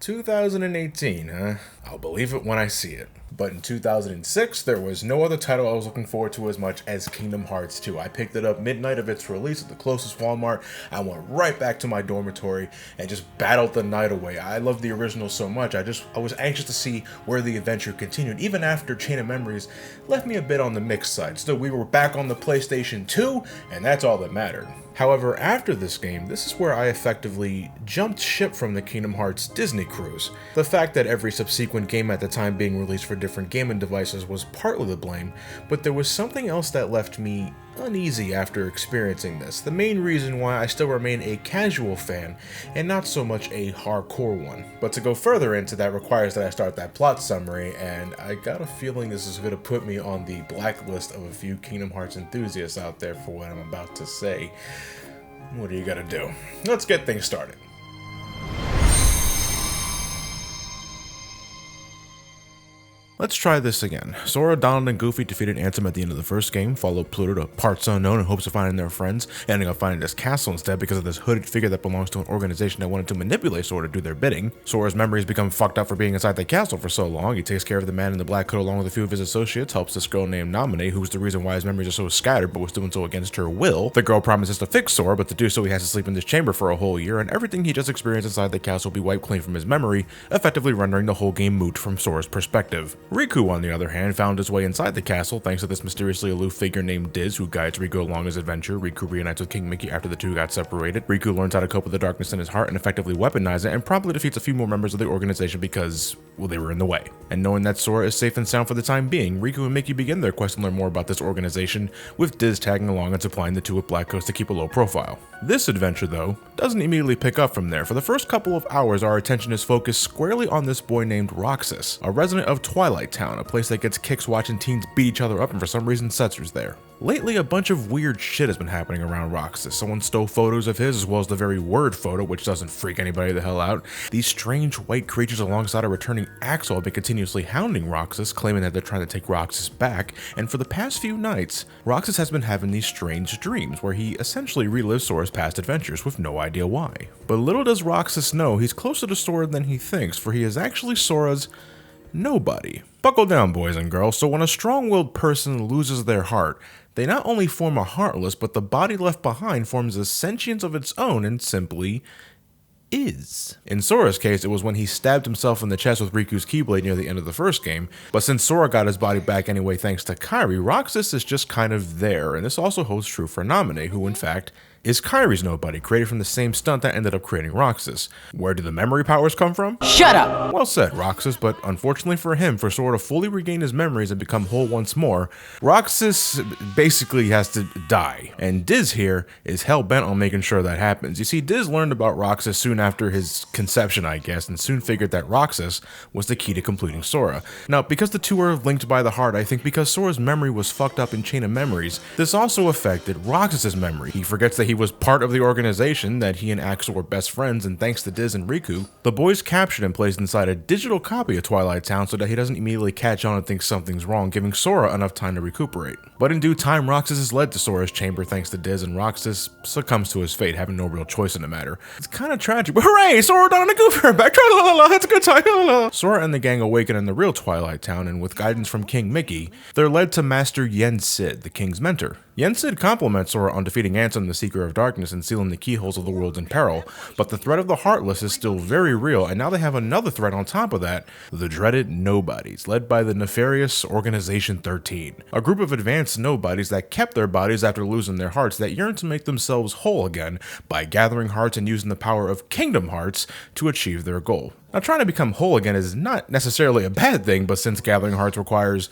2018, huh? I'll believe it when I see it. But in 2006, there was no other title I was looking forward to as much as Kingdom Hearts 2. I picked it up midnight of its release at the closest Walmart. I went right back to my dormitory and just battled the night away. I loved the original so much, I was anxious to see where the adventure continued, even after Chain of Memories left me a bit on the mixed side. Still, we were back on the PlayStation 2, and that's all that mattered. However, after this game, this is where I effectively jumped ship from the Kingdom Hearts Disney cruise. The fact that every subsequent game at the time being released for different gaming devices was partly the blame, but there was something else that left me uneasy after experiencing this. The main reason why I still remain a casual fan and not so much a hardcore one. But to go further into that requires that I start that plot summary, and I got a feeling this is going to put me on the blacklist of a few Kingdom Hearts enthusiasts out there for what I'm about to say. What do you gotta do? Let's get things started. Let's try this again. Sora, Donald, and Goofy defeated Ansem at the end of the first game, followed Pluto to parts unknown in hopes of finding their friends, ending up finding this castle instead because of this hooded figure that belongs to an organization that wanted to manipulate Sora to do their bidding. Sora's memories become fucked up for being inside the castle for so long. He takes care of the man in the black coat along with a few of his associates, helps this girl named Naminé, who's the reason why his memories are so scattered but was doing so against her will. The girl promises to fix Sora, but to do so he has to sleep in this chamber for a whole year, and everything he just experienced inside the castle will be wiped clean from his memory, effectively rendering the whole game moot from Sora's perspective. Riku, on the other hand, found his way inside the castle thanks to this mysteriously aloof figure named Diz, who guides Riku along his adventure. Riku reunites with King Mickey after the two got separated. Riku learns how to cope with the darkness in his heart and effectively weaponize it, and promptly defeats a few more members of the organization because, well, they were in the way. And knowing that Sora is safe and sound for the time being, Riku and Mickey begin their quest to learn more about this organization, with Diz tagging along and supplying the two with black coats to keep a low profile. This adventure, though, doesn't immediately pick up from there. For the first couple of hours, our attention is focused squarely on this boy named Roxas, a resident of Twilight Town, a place that gets kicks watching teens beat each other up, and for some reason Setzer's there. Lately, a bunch of weird shit has been happening around Roxas. Someone stole photos of his, as well as the very word photo, which doesn't freak anybody the hell out. These strange white creatures alongside a returning Axel have been continuously hounding Roxas, claiming that they're trying to take Roxas back, and for the past few nights, Roxas has been having these strange dreams, where he essentially relives Sora's past adventures with no idea why. But little does Roxas know he's closer to Sora than he thinks, for he is actually Sora's nobody. Buckle down, boys and girls. So when a strong-willed person loses their heart, they not only form a heartless, but the body left behind forms a sentience of its own and simply is. In Sora's case, it was when he stabbed himself in the chest with Riku's Keyblade near the end of the first game, but since Sora got his body back anyway thanks to Kairi, Roxas is just kind of there, and this also holds true for Naminé, who in fact is Kairi's nobody, created from the same stunt that ended up creating Roxas. Where do the memory powers come from? Shut up! Well said, Roxas, but unfortunately for him, for Sora to fully regain his memories and become whole once more, Roxas basically has to die. And Diz here is hell-bent on making sure that happens. You see, Diz learned about Roxas soon after his conception, I guess, and soon figured that Roxas was the key to completing Sora. Now, because the two are linked by the heart, I think because Sora's memory was fucked up in Chain of Memories, this also affected Roxas's memory. He forgets that he was part of the organization, that he and Axel were best friends, and thanks to Diz and Riku, the boys captured and placed inside a digital copy of Twilight Town so that he doesn't immediately catch on and think something's wrong, giving Sora enough time to recuperate. But in due time, Roxas is led to Sora's chamber thanks to Diz, and Roxas succumbs to his fate, having no real choice in the matter. It's kind of tragic, but hooray! Sora, Donald, and Goofy are back! It's a good time! Sora and the gang awaken in the real Twilight Town, and with guidance from King Mickey, they're led to Master Yen Sid, the king's mentor. Yen Sid compliments Sora on defeating Ansem, the Seeker of Darkness, and sealing the keyholes of the worlds in peril, but the threat of the Heartless is still very real, and now they have another threat on top of that, the dreaded Nobodies, led by the nefarious Organization 13, a group of advanced nobodies that kept their bodies after losing their hearts that yearn to make themselves whole again by gathering hearts and using the power of Kingdom Hearts to achieve their goal. Now, trying to become whole again is not necessarily a bad thing, but since gathering hearts requires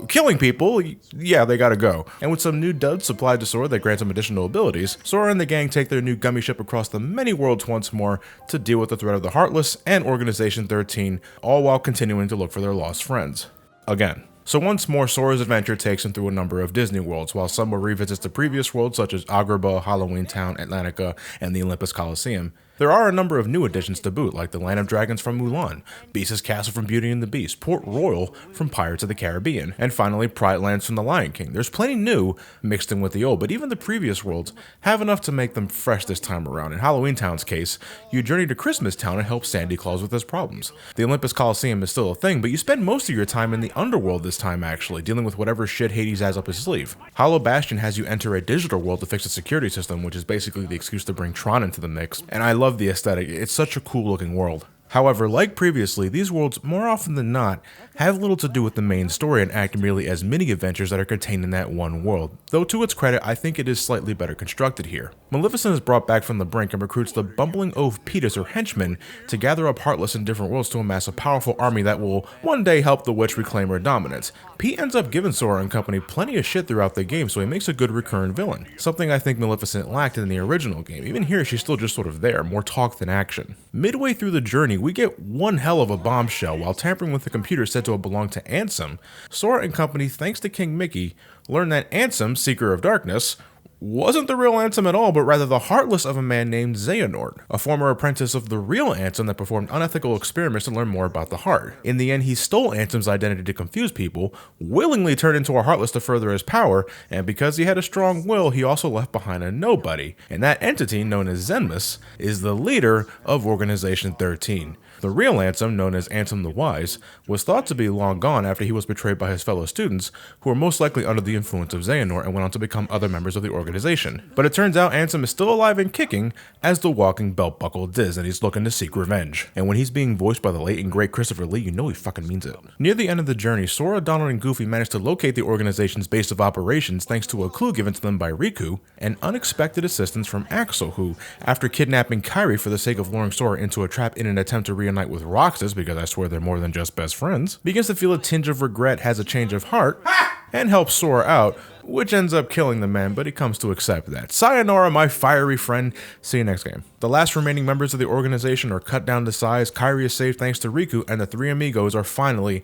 killing people, yeah, they gotta go. And with some new duds supplied to Sora that grant him additional abilities, Sora and the gang take their new Gummi Ship across the many worlds once more to deal with the threat of the Heartless and Organization 13, all while continuing to look for their lost friends. Again. So once more, Sora's adventure takes him through a number of Disney worlds, while some will revisit the previous worlds such as Agrabah, Halloween Town, Atlantica, and the Olympus Coliseum. There are a number of new additions to boot, like the Land of Dragons from Mulan, Beast's Castle from Beauty and the Beast, Port Royal from Pirates of the Caribbean, and finally Pride Lands from the Lion King. There's plenty new mixed in with the old, but even the previous worlds have enough to make them fresh this time around. In Halloween Town's case, you journey to Christmas Town and help Sandy Claus with his problems. The Olympus Coliseum is still a thing, but you spend most of your time in the underworld this time actually, dealing with whatever shit Hades has up his sleeve. Hollow Bastion has you enter a digital world to fix a security system, which is basically the excuse to bring Tron into the mix, and I love the aesthetic. It's such a cool looking world. However, like previously, these worlds, more often than not, have little to do with the main story and act merely as mini-adventures that are contained in that one world, though to its credit, I think it is slightly better constructed here. Maleficent is brought back from the brink and recruits the bumbling oaf Petus, or henchman, to gather up Heartless in different worlds to amass a powerful army that will one day help the witch reclaim her dominance. Pete ends up giving Sora and company plenty of shit throughout the game, so he makes a good recurrent villain, something I think Maleficent lacked in the original game. Even here, she's still just sort of there, more talk than action. Midway through the journey, we get one hell of a bombshell. While tampering with the computer said to have belonged to Ansem, Sora and company, thanks to King Mickey, learn that Ansem, Seeker of Darkness, wasn't the real Ansem at all, but rather the Heartless of a man named Xehanort, a former apprentice of the real Ansem that performed unethical experiments to learn more about the heart. In the end, he stole Ansem's identity to confuse people, willingly turned into a Heartless to further his power, and because he had a strong will, he also left behind a nobody. And that entity, known as Zenmus, is the leader of Organization 13. The real Ansem, known as Ansem the Wise, was thought to be long gone after he was betrayed by his fellow students, who were most likely under the influence of Xehanort and went on to become other members of the organization. But it turns out Ansem is still alive and kicking as the walking belt-buckle Diz, and he's looking to seek revenge. And when he's being voiced by the late and great Christopher Lee, you know he fucking means it. Near the end of the journey, Sora, Donald, and Goofy manage to locate the organization's base of operations thanks to a clue given to them by Riku, and unexpected assistance from Axel, who, after kidnapping Kairi for the sake of luring Sora into a trap in an attempt to reunite with Roxas, because I swear they're more than just best friends, begins to feel a tinge of regret, has a change of heart, and helps Sora out, which ends up killing the man, but he comes to accept that. Sayonara, my fiery friend. See you next game. The last remaining members of the organization are cut down to size, Kairi is saved thanks to Riku, and the three amigos are finally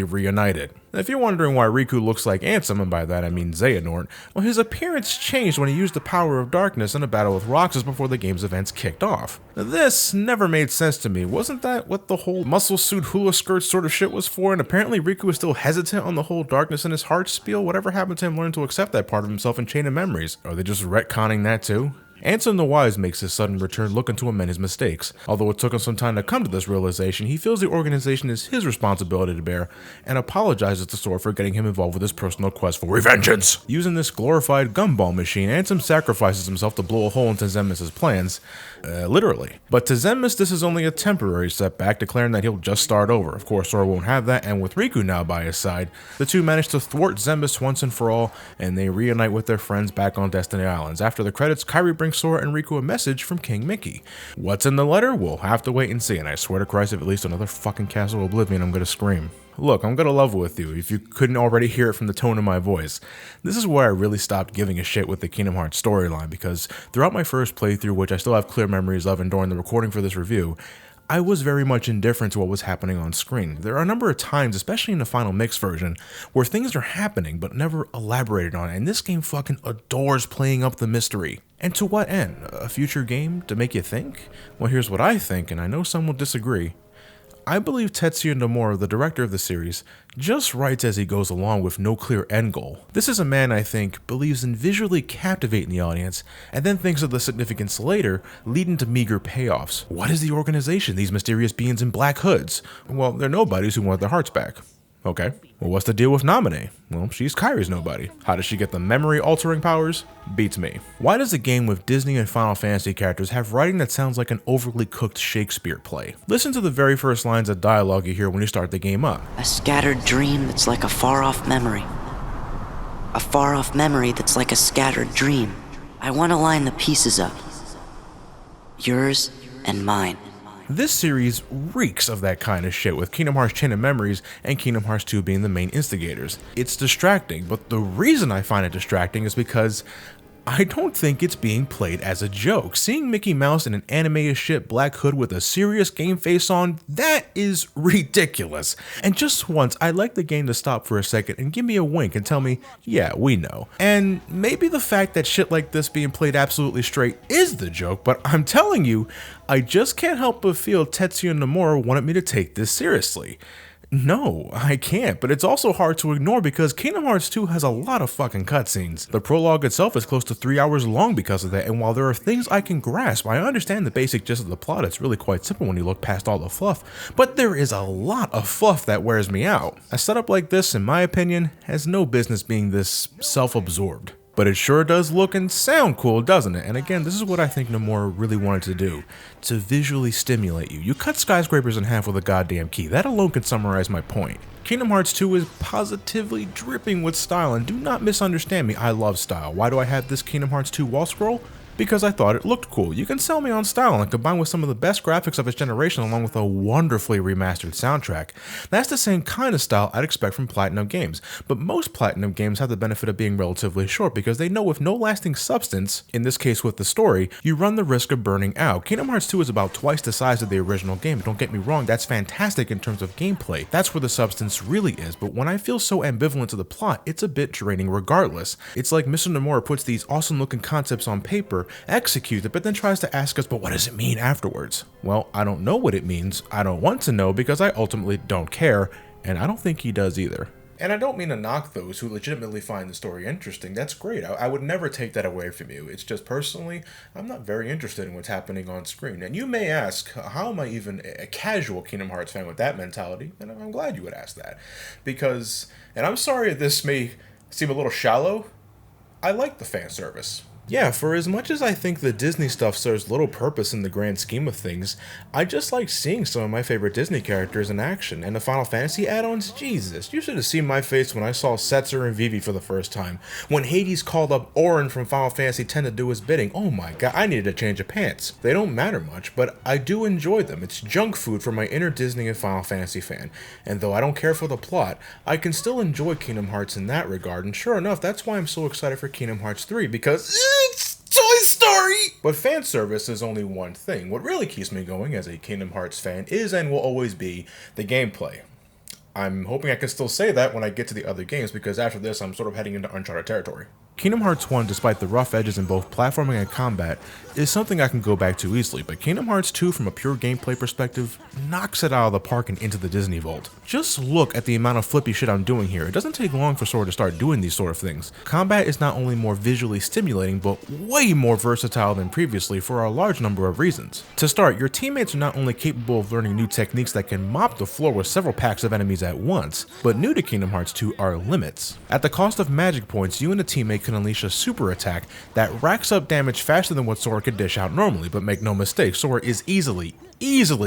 reunited. Now, if you're wondering why Riku looks like Ansem, and by that I mean Xehanort, well, his appearance changed when he used the power of darkness in a battle with Roxas before the game's events kicked off. Now, this never made sense to me. Wasn't that what the whole muscle suit hula skirt sort of shit was for? And apparently Riku is still hesitant on the whole darkness in his heart spiel. Whatever happened to him learn to accept that part of himself in Chain of Memories? Are they just retconning that too? Ansem the Wise makes his sudden return looking to amend his mistakes. Although it took him some time to come to this realization, he feels the organization is his responsibility to bear and apologizes to Sora for getting him involved with his personal quest for revengeance. Using this glorified gumball machine, Ansem sacrifices himself to blow a hole into Zenmus's plans, literally. But to Zenmus, this is only a temporary setback, declaring that he'll just start over. Of course, Sora won't have that, and with Riku now by his side, the two manage to thwart Zenmus once and for all, and they reunite with their friends back on Destiny Islands. After the credits, Kairi brings Sora and Riku a message from King Mickey. What's in the letter? We'll have to wait and see, and I swear to Christ, if it leads to another fucking Castle of Oblivion, I'm gonna scream. Look, I'm gonna level with you, if you couldn't already hear it from the tone of my voice. This is where I really stopped giving a shit with the Kingdom Hearts storyline, because throughout my first playthrough, which I still have clear memories of and during the recording for this review, I was very much indifferent to what was happening on screen. There are a number of times, especially in the final mix version, where things are happening but never elaborated on, and this game fucking adores playing up the mystery. And to what end? A future game to make you think? Well, here's what I think, and I know some will disagree. I believe Tetsuya Nomura, the director of the series, just writes as he goes along with no clear end goal. This is a man, I think, believes in visually captivating the audience, and then thinks of the significance later, leading to meager payoffs. What is the organization, these mysterious beings in black hoods? Well, they're nobodies who want their hearts back. Okay, well, what's the deal with Naminé? Well, she's Kairi's nobody. How does she get the memory-altering powers? Beats me. Why does a game with Disney and Final Fantasy characters have writing that sounds like an overly cooked Shakespeare play? Listen to the very first lines of dialogue you hear when you start the game up. A scattered dream that's like a far-off memory. A far-off memory that's like a scattered dream. I want to line the pieces up. Yours and mine. This series reeks of that kind of shit, with Kingdom Hearts Chain of Memories and Kingdom Hearts 2 being the main instigators. It's distracting, but the reason I find it distracting is because I don't think it's being played as a joke. Seeing Mickey Mouse in an animated shit black hood with a serious game face on, that is ridiculous. And just once, I'd like the game to stop for a second and give me a wink and tell me, yeah, we know. And maybe the fact that shit like this being played absolutely straight is the joke, but I'm telling you, I just can't help but feel Tetsuya Nomura wanted me to take this seriously. No, I can't, but it's also hard to ignore because Kingdom Hearts 2 has a lot of fucking cutscenes. The prologue itself is close to 3 hours long because of that, and while there are things I can grasp, I understand the basic gist of the plot. It's really quite simple when you look past all the fluff, but there is a lot of fluff that wears me out. A setup like this, in my opinion, has no business being this self-absorbed. But it sure does look and sound cool, doesn't it? And again, this is what I think Nomura really wanted to do, to visually stimulate you. You cut skyscrapers in half with a goddamn key. That alone can summarize my point. Kingdom Hearts 2 is positively dripping with style, and do not misunderstand me, I love style. Why do I have this Kingdom Hearts 2 wall scroll? Because I thought it looked cool. You can sell me on style and combine with some of the best graphics of its generation along with a wonderfully remastered soundtrack. That's the same kind of style I'd expect from Platinum games, but most Platinum games have the benefit of being relatively short because they know with no lasting substance, in this case with the story, you run the risk of burning out. Kingdom Hearts 2 is about twice the size of the original game. Don't get me wrong, that's fantastic in terms of gameplay. That's where the substance really is, but when I feel so ambivalent to the plot, it's a bit draining regardless. It's like Mr. Nomura puts these awesome looking concepts on paper, execute it, but then tries to ask us, but what does it mean afterwards? Well, I don't know what it means. I don't want to know because I ultimately don't care, and I don't think he does either. And I don't mean to knock those who legitimately find the story interesting. That's great. I would never take that away from you. It's just personally, I'm not very interested in what's happening on screen. And you may ask, how am I even a casual Kingdom Hearts fan with that mentality? And I'm glad you would ask that. Because, and I'm sorry this may seem a little shallow, I like the fan service. Yeah, for as much as I think the Disney stuff serves little purpose in the grand scheme of things, I just like seeing some of my favorite Disney characters in action, and the Final Fantasy add-ons, Jesus, you should have seen my face when I saw Setzer and Vivi for the first time, when Hades called up Auron from Final Fantasy X to do his bidding. Oh my god, I needed a change of pants. They don't matter much, but I do enjoy them. It's junk food for my inner Disney and Final Fantasy fan, and though I don't care for the plot, I can still enjoy Kingdom Hearts in that regard, and sure enough, that's why I'm so excited for Kingdom Hearts 3, because it's Toy Story! But fan service is only one thing. What really keeps me going as a Kingdom Hearts fan is and will always be the gameplay. I'm hoping I can still say that when I get to the other games because after this I'm sort of heading into uncharted territory. Kingdom Hearts 1, despite the rough edges in both platforming and combat, is something I can go back to easily, but Kingdom Hearts 2 from a pure gameplay perspective knocks it out of the park and into the Disney vault. Just look at the amount of flippy shit I'm doing here. It doesn't take long for Sora to start doing these sort of things. Combat is not only more visually stimulating, but way more versatile than previously for a large number of reasons. To start, your teammates are not only capable of learning new techniques that can mop the floor with several packs of enemies at once, but new to Kingdom Hearts 2 are limits. At the cost of magic points, you and a teammate can unleash a super attack that racks up damage faster than what Sora could dish out normally, but make no mistake, Sora is easily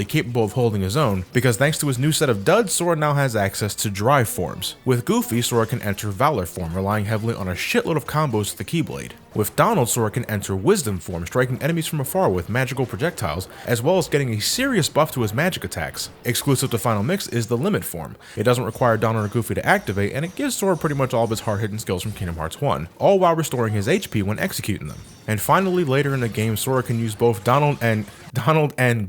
capable of holding his own, because thanks to his new set of duds, Sora now has access to drive forms. With Goofy, Sora can enter Valor form, relying heavily on a shitload of combos with the Keyblade. With Donald, Sora can enter Wisdom form, striking enemies from afar with magical projectiles, as well as getting a serious buff to his magic attacks. Exclusive to Final Mix is the Limit form. It doesn't require Donald or Goofy to activate, and it gives Sora pretty much all of his hard-hitting skills from Kingdom Hearts 1, all while restoring his HP when executing them. And finally, later in the game, Sora can use both Donald and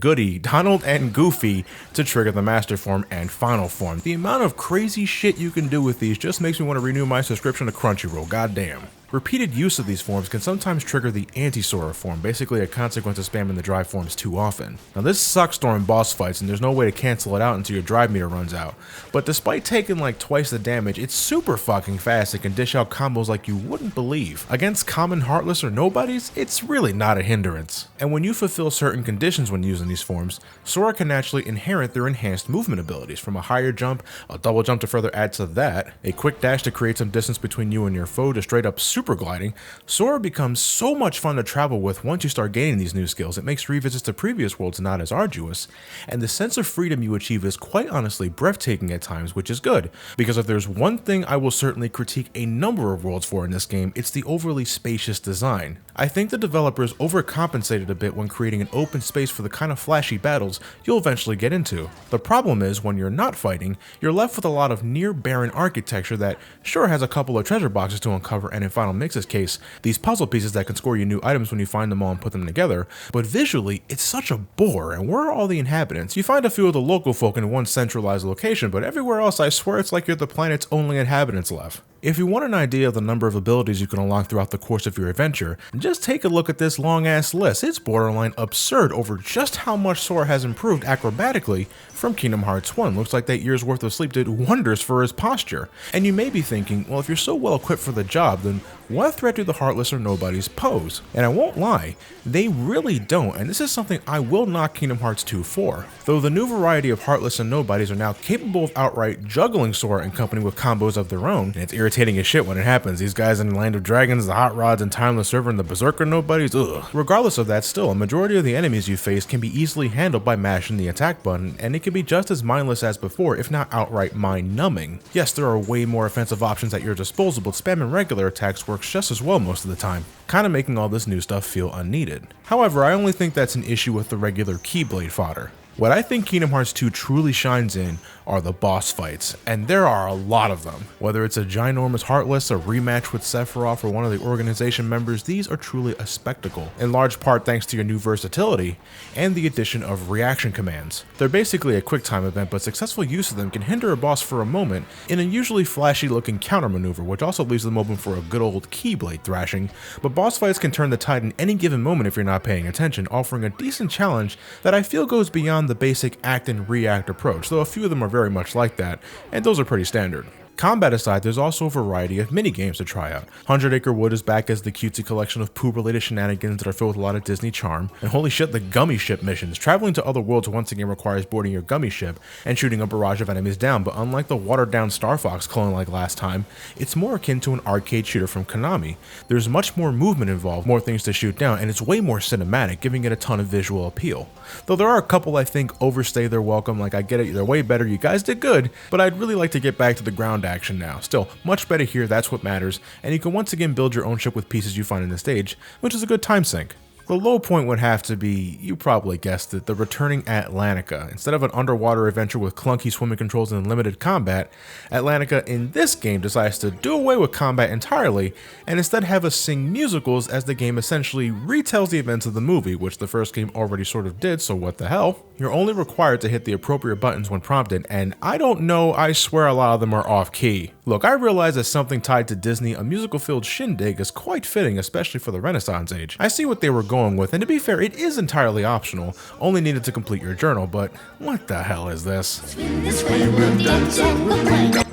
Goofy to trigger the Master Form and Final Form. The amount of crazy shit you can do with these just makes me want to renew my subscription to Crunchyroll, goddamn. Repeated use of these forms can sometimes trigger the anti-Sora form, basically a consequence of spamming the drive forms too often. Now this sucks during boss fights and there's no way to cancel it out until your drive meter runs out, but despite taking like twice the damage, it's super fucking fast and can dish out combos like you wouldn't believe. Against common Heartless or nobodies, it's really not a hindrance. And when you fulfill certain conditions when using these forms, Sora can naturally inherit their enhanced movement abilities, from a higher jump, a double jump to further add to that, a quick dash to create some distance between you and your foe, to straight up super gliding. Sora becomes so much fun to travel with once you start gaining these new skills. It makes revisits to previous worlds not as arduous, and the sense of freedom you achieve is quite honestly breathtaking at times, which is good, because if there's one thing I will certainly critique a number of worlds for in this game, it's the overly spacious design. I think the developers overcompensated a bit when creating an open space for the kind of flashy battles you'll eventually get into. The problem is, when you're not fighting, you're left with a lot of near barren architecture that sure has a couple of treasure boxes to uncover and in Final Final Mix's case, these puzzle pieces that can score you new items when you find them all and put them together, but visually, it's such a bore, and where are all the inhabitants? You find a few of the local folk in one centralized location, but everywhere else I swear it's like you're the planet's only inhabitants left. If you want an idea of the number of abilities you can unlock throughout the course of your adventure, just take a look at this long ass list. It's borderline absurd over just how much Sora has improved acrobatically from Kingdom Hearts 1. Looks like that year's worth of sleep did wonders for his posture. And you may be thinking, well, if you're so well equipped for the job, then what threat do the Heartless or Nobodies pose? And I won't lie, they really don't, and this is something I will knock Kingdom Hearts 2 for. Though the new variety of Heartless and Nobodies are now capable of outright juggling Sora and company with combos of their own, and it's irritating as shit when it happens. These guys in the Land of Dragons, the Hot Rods, and Timeless River, and the Berserker Nobodies, ugh. Regardless of that, still, a majority of the enemies you face can be easily handled by mashing the attack button, and it can be just as mindless as before, if not outright mind-numbing. Yes, there are way more offensive options at your disposal, but spamming regular attacks works just as well most of the time, kinda making all this new stuff feel unneeded. However, I only think that's an issue with the regular Keyblade fodder. What I think Kingdom Hearts 2 truly shines in are the boss fights, and there are a lot of them. Whether it's a ginormous Heartless, a rematch with Sephiroth, or one of the organization members, these are truly a spectacle, in large part thanks to your new versatility and the addition of reaction commands. They're basically a quick time event, but successful use of them can hinder a boss for a moment in a usually flashy looking counter maneuver, which also leaves them open for a good old Keyblade thrashing, but boss fights can turn the tide in any given moment if you're not paying attention, offering a decent challenge that I feel goes beyond the basic act and react approach, though a few of them are very much like that, and those are pretty standard. Combat aside, there's also a variety of minigames to try out. 100 Acre Wood is back as the cutesy collection of poo-related shenanigans that are filled with a lot of Disney charm. And holy shit, the Gummi Ship missions. Traveling to other worlds once again requires boarding your Gummi Ship and shooting a barrage of enemies down, but unlike the watered-down Star Fox clone like last time, it's more akin to an arcade shooter from Konami. There's much more movement involved, more things to shoot down, and it's way more cinematic, giving it a ton of visual appeal. Though there are a couple I think overstay their welcome, like I get it, they're way better, you guys did good, but I'd really like to get back to the ground action now. Still, much better here, that's what matters, and you can once again build your own ship with pieces you find in the stage, which is a good time sink. The low point would have to be, you probably guessed it, the returning Atlantica. Instead of an underwater adventure with clunky swimming controls and limited combat, Atlantica in this game decides to do away with combat entirely and instead have us sing musicals as the game essentially retells the events of the movie, which the first game already sort of did, so what the hell? You're only required to hit the appropriate buttons when prompted, and I don't know, I swear a lot of them are off key. Look, I realize as something tied to Disney, a musical-filled shindig is quite fitting, especially for the Renaissance age. I see what they were going with, and to be fair, it is entirely optional, only needed to complete your journal, but what the hell is this?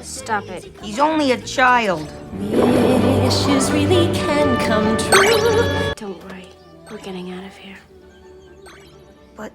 Stop it. He's only a child. Wishes really can come true. Don't worry, we're getting out of here. But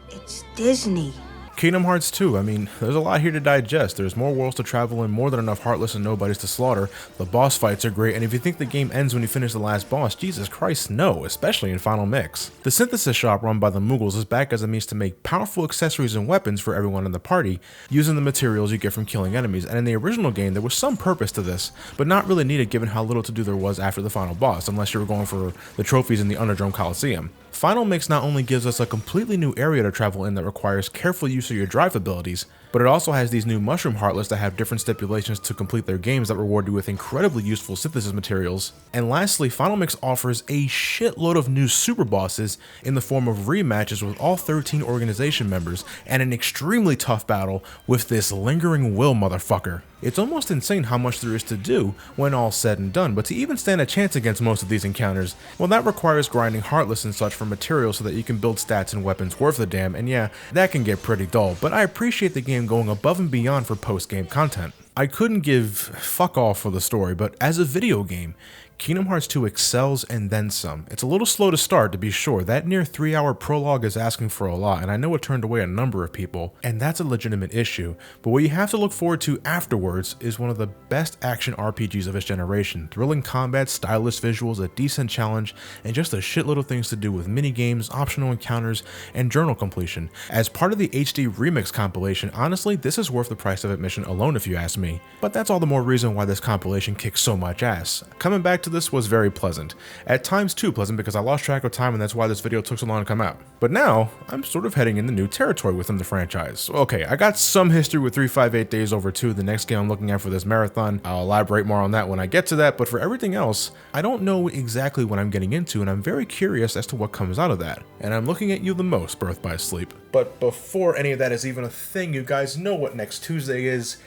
it's Disney. Kingdom Hearts 2, I mean, there's a lot here to digest. There's more worlds to travel in, more than enough Heartless and Nobodies to slaughter. The boss fights are great, and if you think the game ends when you finish the last boss, Jesus Christ, no, especially in Final Mix. The synthesis shop run by the Moogles is back as a means to make powerful accessories and weapons for everyone in the party, using the materials you get from killing enemies, and in the original game there was some purpose to this, but not really needed given how little to do there was after the final boss, unless you were going for the trophies in the Underdome Coliseum. Final Mix not only gives us a completely new area to travel in that requires careful use of your drive abilities, but it also has these new Mushroom Heartless that have different stipulations to complete their games that reward you with incredibly useful synthesis materials. And lastly, Final Mix offers a shitload of new super bosses in the form of rematches with all 13 organization members and an extremely tough battle with this lingering will motherfucker. It's almost insane how much there is to do when all's said and done, but to even stand a chance against most of these encounters, well, that requires grinding Heartless and such for materials so that you can build stats and weapons worth a damn, and yeah, that can get pretty dull, but I appreciate the game going above and beyond for post-game content. I couldn't give fuck all for the story, but as a video game, Kingdom Hearts 2 excels and then some. It's a little slow to start, to be sure. That near 3-hour prologue is asking for a lot, and I know it turned away a number of people, and that's a legitimate issue. But what you have to look forward to afterwards is one of the best action RPGs of its generation. Thrilling combat, stylish visuals, a decent challenge, and just a shitload of things to do with minigames, optional encounters, and journal completion. As part of the HD Remix compilation, honestly, this is worth the price of admission alone if you ask me. But that's all the more reason why this compilation kicks so much ass. Coming back to to this was very pleasant. At times too pleasant because I lost track of time and that's why this video took so long to come out. But now, I'm sort of heading into new territory within the franchise. Okay, I got some history with 358 Days Over 2, the next game I'm looking at for this marathon. I'll elaborate more on that when I get to that, but for everything else, I don't know exactly what I'm getting into and I'm very curious as to what comes out of that. And I'm looking at you the most, Birth by Sleep. But before any of that is even a thing, you guys know what next Tuesday is.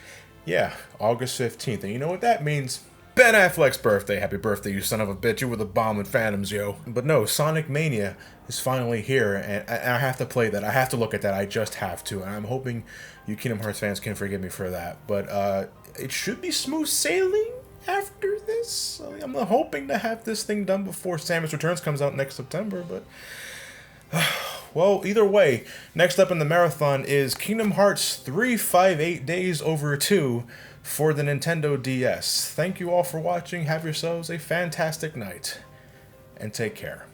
Yeah, August 15th, and you know what that means? Ben Affleck's birthday. Happy birthday, you son of a bitch. You were the bomb in Phantoms, yo. But no, Sonic Mania is finally here, and I have to play that. I have to look at that. I just have to, and I'm hoping you Kingdom Hearts fans can forgive me for that. But it should be smooth sailing after this. I'm hoping to have this thing done before Samus Returns comes out next September, but... well, either way, next up in the marathon is Kingdom Hearts 358 Days Over 2 for the Nintendo DS. Thank you all for watching, have yourselves a fantastic night, and take care.